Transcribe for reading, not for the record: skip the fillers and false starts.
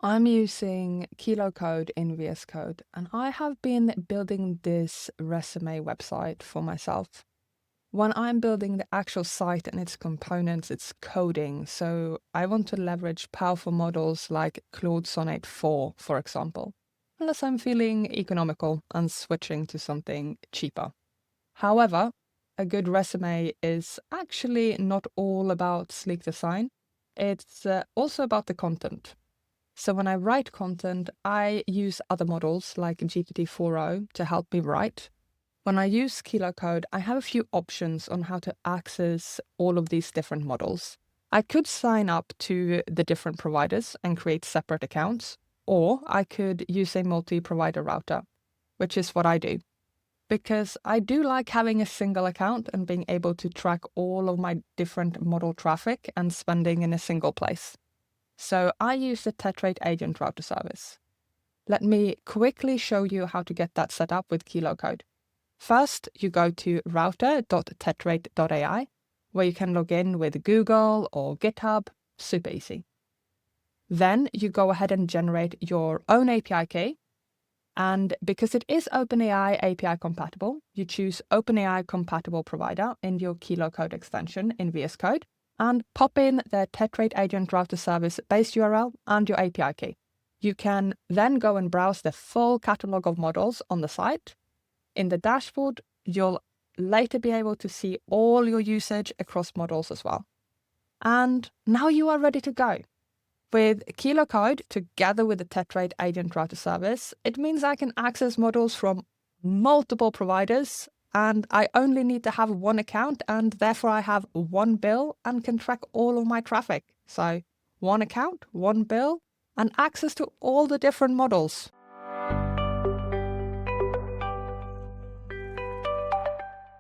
I'm using Code in VS Code, and I have been building this resume website for myself. When I'm building the actual site and its components, it's coding, so I want to leverage powerful models like Claude Sonnet 4, for example, unless I'm feeling economical and switching to something cheaper. However, a good resume is actually not all about sleek design. It's also about the content. So when I write content, I use other models like GPT-4o to help me write. When I use Code, I have a few options on how to access all of these different models. I could sign up to the different providers and create separate accounts, or I could use a multi-provider router, which is what I do. Because I do like having a single account and being able to track all of my different model traffic and spending in a single place. So I use the Tetrate Agent Router Service. Let me quickly show you how to get that set up with Code. First, you go to router.tetrate.ai, where you can log in with Google or GitHub, super easy. Then you go ahead and generate your own API key. And because it is OpenAI API compatible, you choose OpenAI compatible provider in your Code extension in VS Code and pop in the Tetrate Agent Router Service base URL and your API key. You can then go and browse the full catalog of models on the site. In the dashboard, you'll later be able to see all your usage across models as well. And now you are ready to go. With Code together with the Tetrate Agent Router Service, it means I can access models from multiple providers, and I only need to have one account, and therefore I have one bill and can track all of my traffic. So one account, one bill, and access to all the different models.